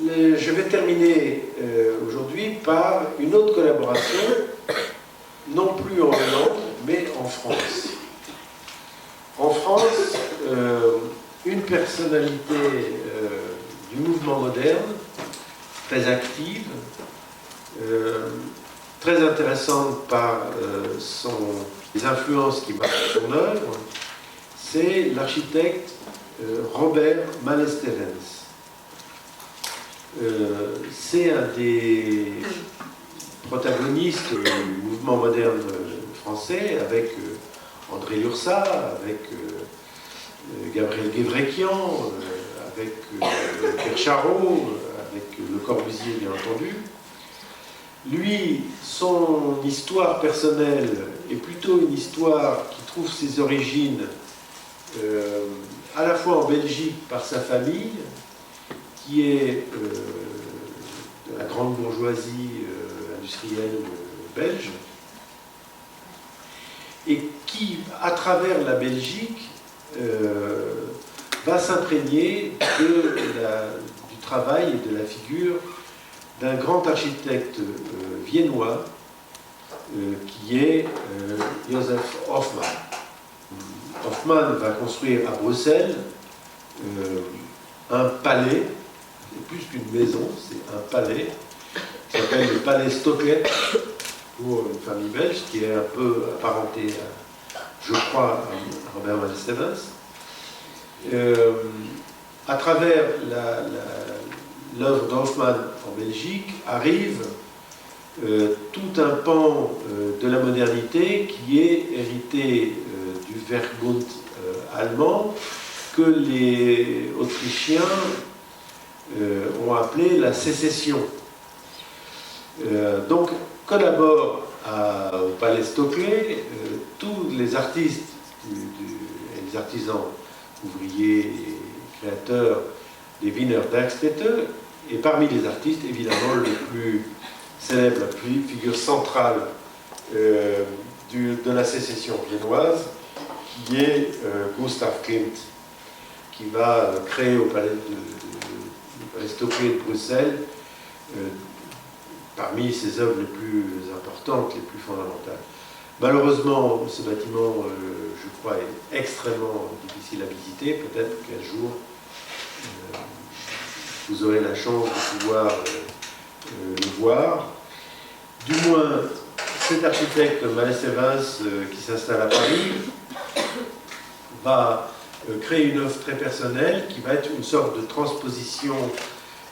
Je vais terminer aujourd'hui par une autre collaboration, non plus en Hollande, mais en France. En France, une personnalité du mouvement moderne, très active, très intéressante par les influences qui marquent son œuvre, c'est l'architecte Robert Malestévens. C'est un des protagonistes du mouvement moderne français, avec André Lurçat, avec Gabriel Guévrekian, avec Pierre Charot, avec Le Corbusier bien entendu. Lui, son histoire personnelle est plutôt une histoire qui trouve ses origines à la fois en Belgique par sa famille, qui est de la grande bourgeoisie industrielle belge, et qui, à travers la Belgique, va s'imprégner du travail et de la figure d'un grand architecte viennois qui est Joseph Hoffmann. Hoffmann va construire à Bruxelles un palais, c'est plus qu'une maison, c'est un palais, qui s'appelle le palais Stocklet, pour une famille belge, qui est un peu apparentée, je crois, à Robert Malestévens. À travers l'œuvre d'Hoffmann en Belgique, arrive tout un pan de la modernité qui est hérité du Werkbund allemand, que les Autrichiens ont appelé la sécession. Donc collaborent au Palais Stocklet tous les artistes et les artisans ouvriers et créateurs des Wiener Werkstätte, et parmi les artistes, évidemment, le plus célèbre, la figure centrale de la sécession viennoise, qui est Gustav Klimt, qui va créer au Palais Stocklet de Bruxelles, parmi ses œuvres les plus importantes, les plus fondamentales. Malheureusement, ce bâtiment, je crois, est extrêmement difficile à visiter. Peut-être qu'un jour, vous aurez la chance de pouvoir le voir. Du moins, cet architecte Malestévens, qui s'installe à Paris, va créer une œuvre très personnelle qui va être une sorte de transposition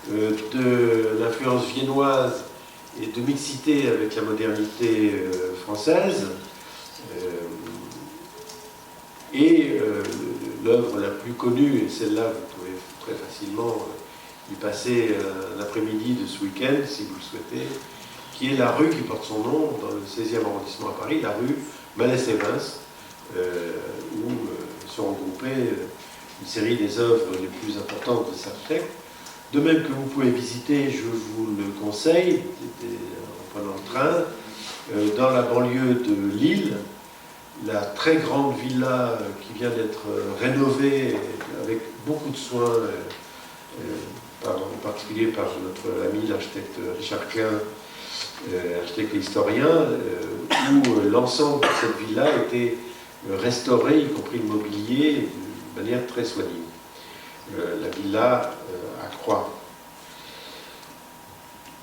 de l'influence viennoise et de mixité avec la modernité française. Et l'œuvre la plus connue, et celle-là vous pouvez très facilement y passer un après-midi de ce week-end si vous le souhaitez, qui est la rue qui porte son nom dans le 16e arrondissement à Paris, la rue Malestévens, où sont regroupées une série des œuvres les plus importantes de cet architecte. De même que vous pouvez visiter, je vous le conseille, en prenant le train, dans la banlieue de Lille, la très grande villa qui vient d'être rénovée avec beaucoup de soins, en particulier par notre ami l'architecte Richard Klein, architecte et historien, où l'ensemble de cette villa a été restauré, y compris le mobilier, de manière très soignée. La villa à Croix.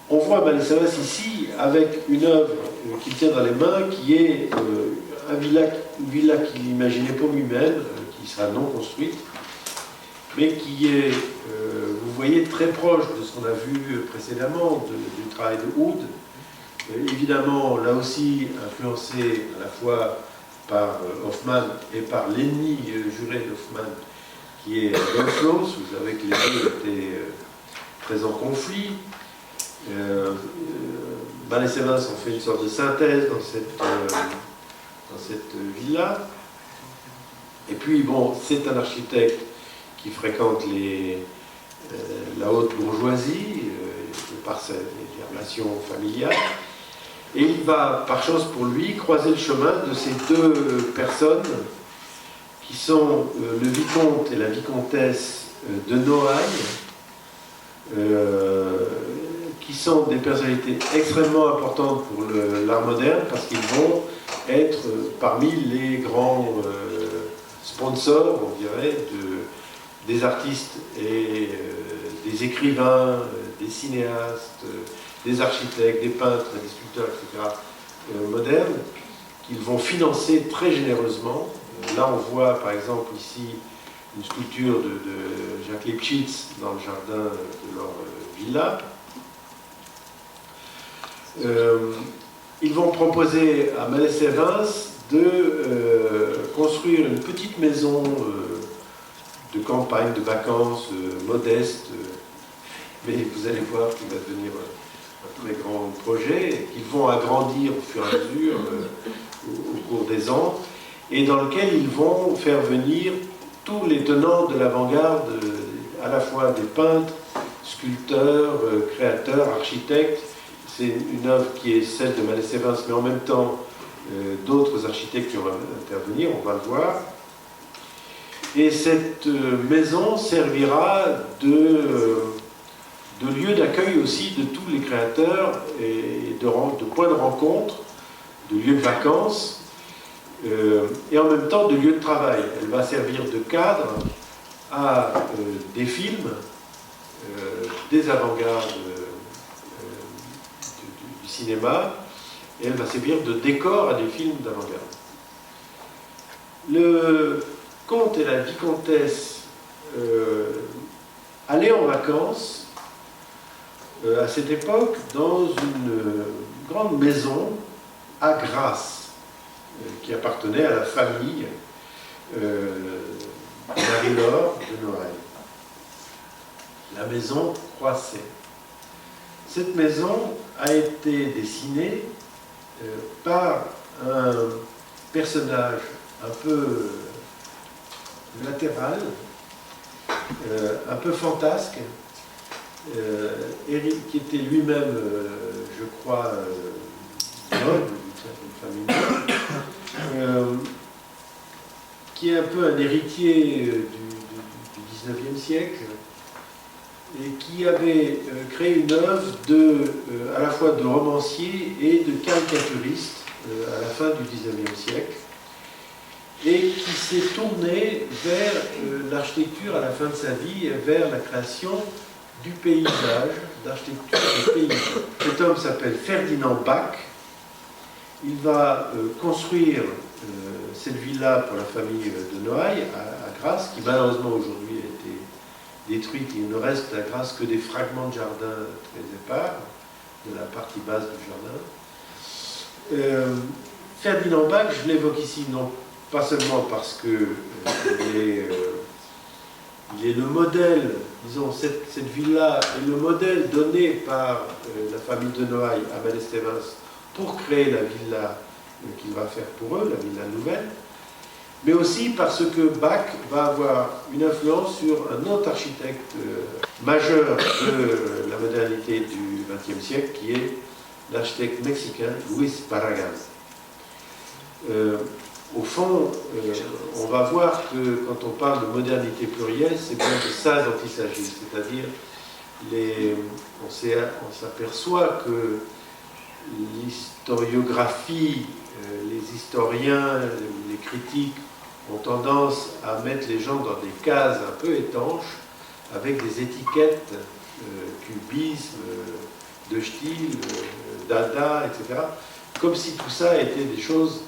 On voit Malestévens ici avec une œuvre qu'il tient dans les mains, qui est une villa qu'il imaginait pour lui-même, qui sera non construite, mais qui est, vous voyez, très proche de ce qu'on a vu précédemment, du travail de Oud. Évidemment, là aussi, influencé à la fois par Hoffmann et par l'ennemi juré d'Hoffmann, qui est Wolflos. Vous savez que les deux étaient très en conflit. Malestévens en fait une sorte de synthèse dans cette villa. Et puis, bon, c'est un architecte qui fréquente la haute bourgeoisie, par ses relations familiales. Et il va, par chance pour lui, croiser le chemin de ces deux personnes qui sont le vicomte et la vicomtesse de Noailles, qui sont des personnalités extrêmement importantes pour l'art moderne, parce qu'ils vont être parmi les grands sponsors, on dirait, des artistes et des écrivains, des cinéastes, des architectes, des peintres, des sculpteurs, etc., modernes, qu'ils vont financer très généreusement. Là, on voit par exemple ici une sculpture de Jacques Lipchitz dans le jardin de leur villa. Ils vont proposer à Malesherbes de construire une petite maison de campagne, de vacances modeste, mais vous allez voir qu'il va devenir un très grand projet, et qu'ils vont agrandir au fur et à mesure au cours des ans, et dans lequel ils vont faire venir tous les tenants de l'avant-garde, à la fois des peintres, sculpteurs, créateurs, architectes. C'est une œuvre qui est celle de Malesherbes, mais en même temps d'autres architectes qui vont intervenir, on va le voir. Et cette maison servira de lieu d'accueil aussi de tous les créateurs et de point de rencontre, de lieu de vacances, et en même temps de lieu de travail. Elle va servir de cadre à des films, des avant-gardes du cinéma, et elle va servir de décor à des films d'avant-garde. Le comte et la vicomtesse allaient en vacances à cette époque dans une grande maison à Grasse, qui appartenait à la famille Marie-Laure de Noailles. La maison Croisset. Cette maison a été dessinée par un personnage un peu latéral, un peu fantasque, qui était lui-même, je crois, noble, d'une certaine famille, qui est un peu un héritier du XIXe siècle, et qui avait créé une œuvre à la fois de romancier et de caricaturiste à la fin du XIXe siècle, et qui s'est tourné vers l'architecture à la fin de sa vie, vers la création du paysage, d'architecture du paysage. Cet homme s'appelle Ferdinand Bach. Il va construire cette villa pour la famille de Noailles à Grasse, qui malheureusement aujourd'hui a été détruite. Il ne reste à Grasse que des fragments de jardin très épars, de la partie basse du jardin. Ferdinand Bach, je l'évoque ici non pas seulement parce que il est le modèle, disons, cette villa est le modèle donné par la famille de Noailles à Malesherbes pour créer la villa qu'il va faire pour eux, la villa nouvelle, mais aussi parce que Bach va avoir une influence sur un autre architecte majeur de la modernité du XXe siècle, qui est l'architecte mexicain Luis Barragán. Au fond, on va voir que quand on parle de modernité plurielle, c'est bien de ça dont il s'agit, c'est-à-dire on s'aperçoit que l'historiographie, les historiens, les critiques ont tendance à mettre les gens dans des cases un peu étanches, avec des étiquettes, cubisme, de style, dada, etc., comme si tout ça était des choses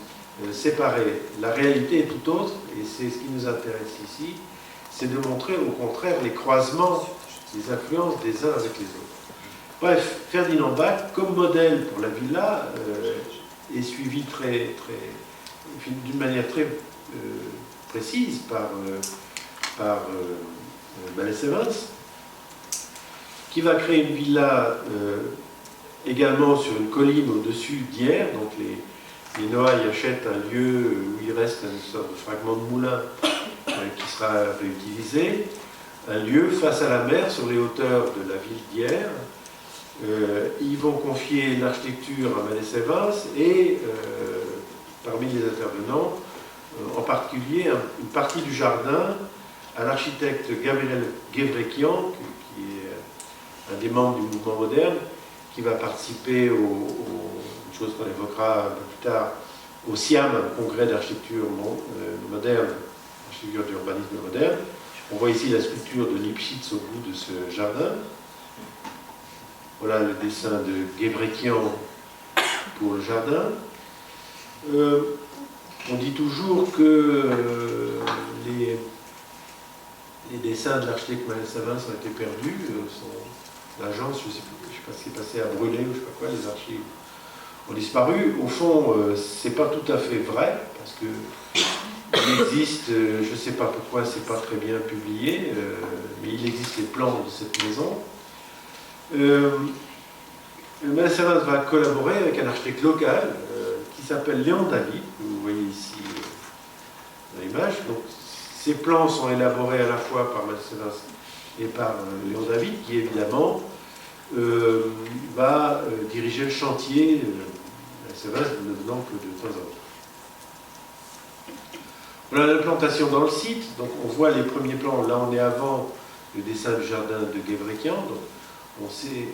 séparées. La réalité est tout autre, et c'est ce qui nous intéresse ici, c'est de montrer au contraire les croisements, les influences des uns avec les autres. Bref, Ferdinand Bach, comme modèle pour la villa, est suivi d'une manière très précise par Malesherbes, qui va créer une villa également sur une colline au-dessus d'Hyères. Donc les Noailles achètent un lieu où il reste une sorte de fragment de moulin qui sera réutilisé, un lieu face à la mer sur les hauteurs de la ville d'Hyères. Ils vont confier l'architecture à Malesherbes et parmi les intervenants, en particulier une partie du jardin à l'architecte Gabriel Gevrekian, qui est un des membres du mouvement moderne, qui va participer une chose qu'on évoquera un peu plus tard, au SIAM, un congrès d'architecture moderne, architecture d'urbanisme moderne. On voit ici la sculpture de Lipschitz au bout de ce jardin. Voilà le dessin de Guébrechian pour le jardin. On dit toujours que les dessins de l'architecte Maël Savins ont été perdus. L'agence, je ne sais pas ce qui est passé, à brûler ou je ne sais pas quoi, les archives ont disparu. Au fond, ce n'est pas tout à fait vrai, parce que il existe, je ne sais pas pourquoi c'est pas très bien publié, mais il existe les plans de cette maison. Maël Savins va collaborer avec un architecte local qui s'appelle Léon David, que vous voyez ici dans l'image. Donc, ces plans sont élaborés à la fois par Maël Savins et par Léon David, qui évidemment va diriger le chantier, Maël Savins ne venant que de temps en temps. Voilà l'implantation dans le site. Donc, on voit les premiers plans. Là, on est avant le dessin du jardin de Guébrechian. Donc, on sait,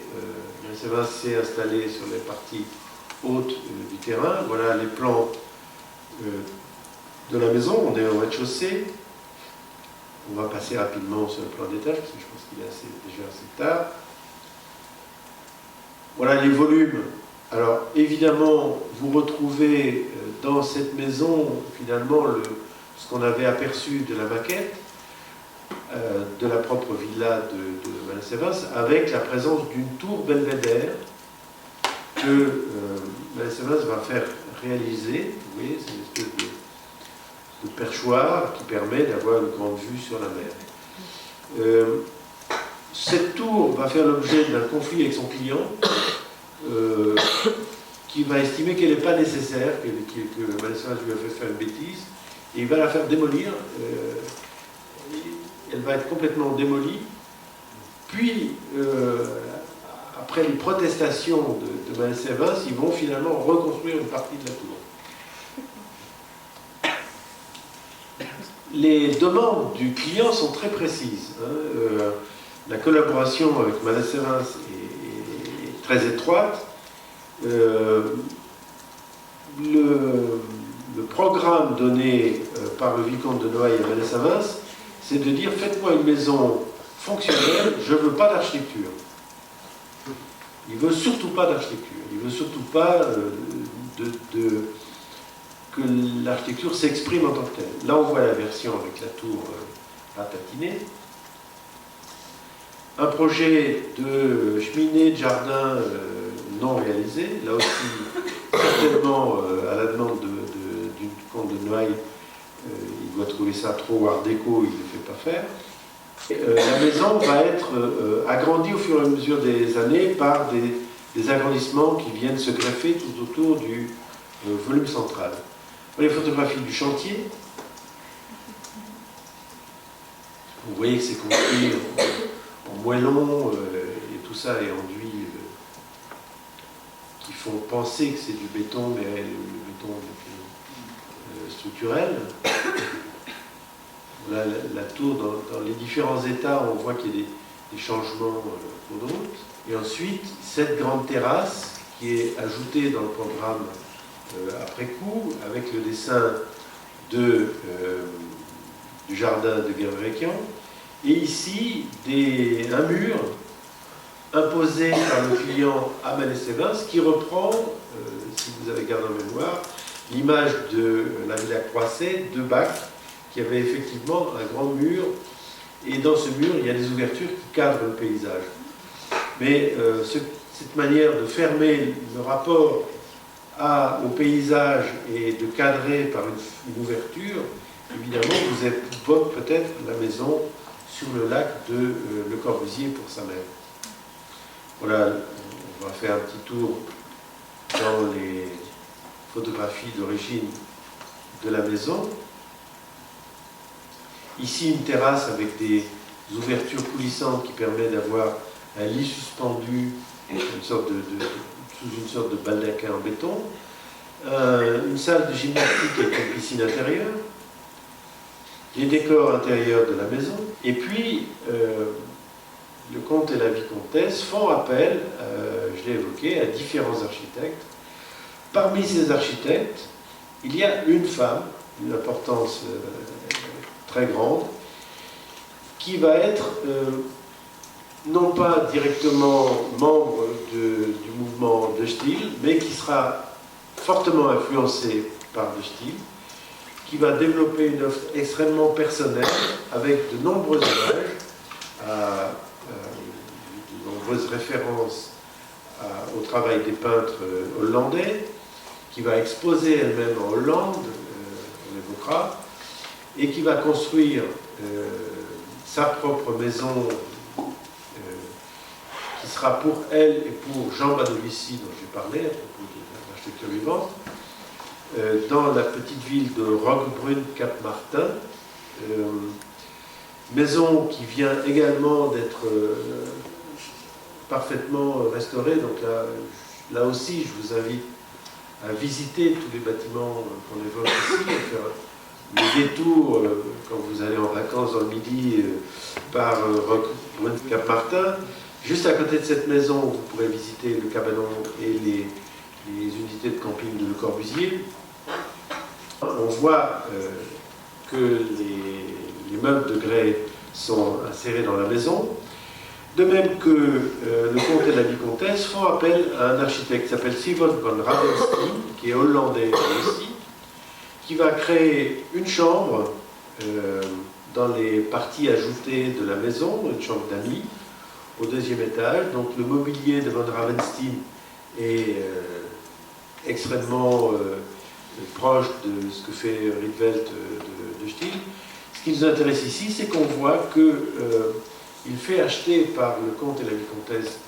Maël Savins s'est installé sur les parties hautes du terrain. Voilà les plans de la maison. On est au rez-de-chaussée. On va passer rapidement sur le plan d'étage, parce que je pense qu'il est déjà assez tard. Voilà les volumes. Alors, évidemment, vous retrouvez dans cette maison, finalement, ce qu'on avait aperçu de la maquette, de la propre villa de Maël Savins, avec la présence d'une tour belvédère que Maël Savins va faire réaliser. Vous voyez, c'est une espèce de perchoir qui permet d'avoir une grande vue sur la mer. Cette tour va faire l'objet d'un conflit avec son client, qui va estimer qu'elle n'est pas nécessaire, que Maël Savins lui a fait faire une bêtise, et il va la faire démolir. Elle va être complètement démolie. Puis, après les protestations de Maël Savins, ils vont finalement reconstruire une partie de la tour. Les demandes du client sont très précises. La collaboration avec Maël Savins est très étroite. Le programme donné par le vicomte de Noailles à Maël Savins, c'est de dire: faites-moi une maison fonctionnelle, je ne veux pas d'architecture. Il ne veut surtout pas d'architecture. Il ne veut surtout pas que l'architecture s'exprime en tant que telle. Là, on voit la version avec la tour ratatinée. Un projet de cheminée de jardin non réalisé, là aussi, certainement à la demande du comte de Noailles, il doit trouver ça trop art déco, il ne le fait pas faire. La maison va être agrandie au fur et à mesure des années par des agrandissements qui viennent se greffer tout autour du volume central. Les photographies du chantier. Vous voyez que c'est construit en moellon et tout ça est enduit qui font penser que c'est du béton, mais le béton structurel. Là, la tour, dans les différents états, on voit qu'il y a des changements cours de route. Et ensuite, cette grande terrasse qui est ajoutée dans le programme après coup, avec le dessin du jardin de Guébrechian. Et ici, un mur imposé par le client à Maël Savins, qui reprend, si vous avez gardé en mémoire, l'image de la villa Croisset de Bach, qui avait effectivement un grand mur, et dans ce mur, il y a des ouvertures qui cadrent le paysage. Mais cette manière de fermer le rapport au paysage et de cadrer par une ouverture, évidemment, vous évoque peut-être la maison sur le lac de Le Corbusier pour sa mère. Voilà, on va faire un petit tour dans les photographies d'origine de la maison. Ici, une terrasse avec des ouvertures coulissantes qui permet d'avoir un lit suspendu sous une sorte de baldaquin en béton, une salle de gymnastique avec une piscine intérieure, les décors intérieurs de la maison, et puis le comte et la vicomtesse font appel, je l'ai évoqué, à différents architectes. Parmi ces architectes, il y a une femme, d'une importance très grande, qui va être non pas directement membre du mouvement de Stihl, mais qui sera fortement influencé par de Stihl, qui va développer une œuvre extrêmement personnelle avec de nombreux images, de nombreuses références au travail des peintres hollandais, qui va exposer elle-même en Hollande, on l'évoquera, et qui va construire sa propre maison qui sera pour elle et pour Jean Banovici, dont j'ai parlé à propos de l'architecture vivante, dans la petite ville de Roquebrune, Cap-Martin, maison qui vient également d'être parfaitement restaurée. Donc là aussi, je vous invite à visiter tous les bâtiments qu'on évoque ici, à faire le détour quand vous allez en vacances dans le Midi par Roquebrune, Cap-Martin. Juste à côté de cette maison, vous pourrez visiter le cabanon et les unités de camping de Le Corbusier. On voit que les meubles de grès sont insérés dans la maison, de même que le comte et la vicomtesse font appel à un architecte qui s'appelle Simon van Ravenstein, qui est hollandais aussi, qui va créer une chambre dans les parties ajoutées de la maison, une chambre d'amis, au deuxième étage. Donc le mobilier de Van Ravenstein est extrêmement proche de ce que fait Rietveld de Stihl. Ce qui nous intéresse ici, c'est qu'on voit qu'il fait acheter par le comte et la vicomtesse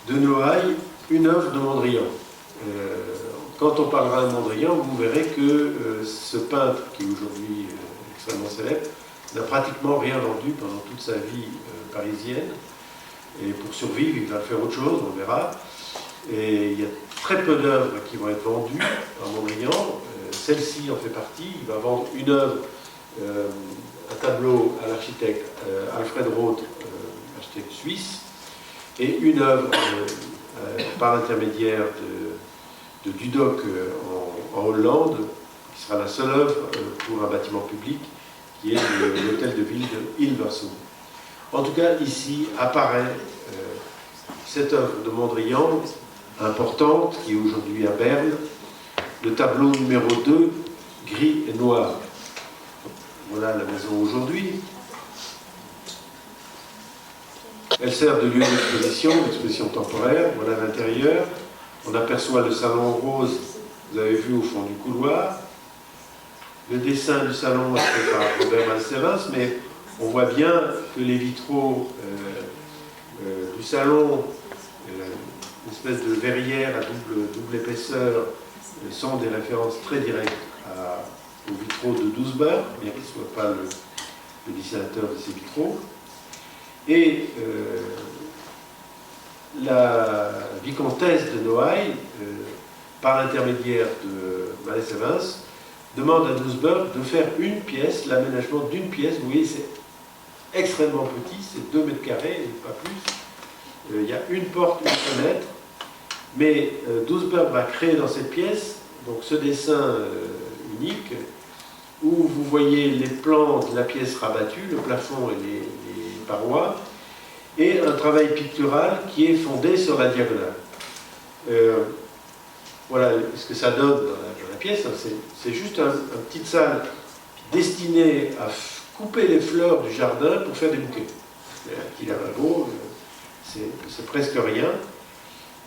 de Noailles une œuvre de Mondrian. Quand on parlera de Mondrian, vous verrez que ce peintre, qui est aujourd'hui extrêmement célèbre, n'a pratiquement rien vendu pendant toute sa vie parisienne. Et pour survivre, il va faire autre chose, on verra. Et il y a très peu d'œuvres qui vont être vendues par Mondrian. Celle-ci en fait partie. Il va vendre une œuvre, un tableau à l'architecte Alfred Roth, architecte suisse, et une œuvre par l'intermédiaire de Dudok en Hollande, qui sera la seule œuvre pour un bâtiment public, qui est l'hôtel de ville de Hilversum. En tout cas, ici apparaît cette œuvre de Mondrian, importante, qui est aujourd'hui à Berne, le tableau numéro 2, gris et noir. Voilà la maison aujourd'hui. Elle sert de lieu d'exposition temporaire. Voilà l'intérieur. On aperçoit le salon rose, vous avez vu au fond du couloir. Le dessin du salon est fait par Robert Malsevens, mais on voit bien que les vitraux du salon, une espèce de verrière à double épaisseur, sont des références très directes aux vitraux de Doesburg, bien qu'il ne soit pas le dessinateur de ces vitraux. Et la vicomtesse de Noailles, par l'intermédiaire de Malsevens, demande à Doesburg de faire une pièce, l'aménagement d'une pièce. Vous voyez, c'est extrêmement petit, c'est 2 mètres carrés, et pas plus. Il y a une porte, une fenêtre, mais Doesburg va créer dans cette pièce donc ce dessin unique, où vous voyez les plans de la pièce rabattue, le plafond et les parois, et un travail pictural qui est fondé sur la diagonale. Voilà ce que ça donne dans la pièce. C'est juste une petite salle destinée à couper les fleurs du jardin pour faire des bouquets. Un petit lavabo, c'est presque rien.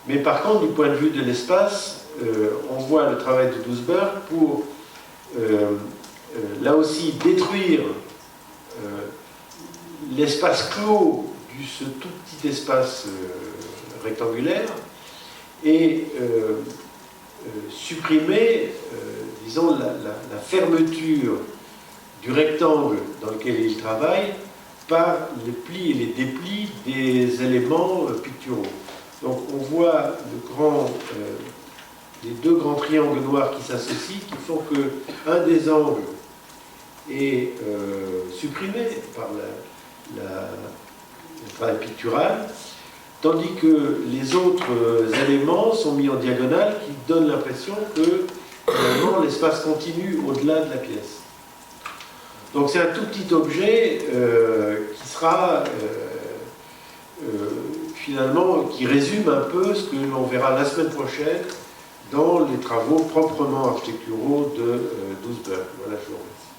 Mais par contre, du point de vue de l'espace, on voit le travail de Doesburg pour là aussi détruire l'espace clos de ce tout petit espace rectangulaire et supprimer, disons, la fermeture du rectangle dans lequel il travaille par les plis et les déplis des éléments picturaux. Donc on voit les deux grands triangles noirs qui s'associent, qui font qu'un des angles est supprimé par le travail pictural, tandis que les autres éléments sont mis en diagonale qui donnent l'impression que finalement l'espace continue au-delà de la pièce. Donc c'est un tout petit objet qui sera finalement, qui résume un peu ce que l'on verra la semaine prochaine dans les travaux proprement architecturaux de Doesburg. Voilà, je vous remercie.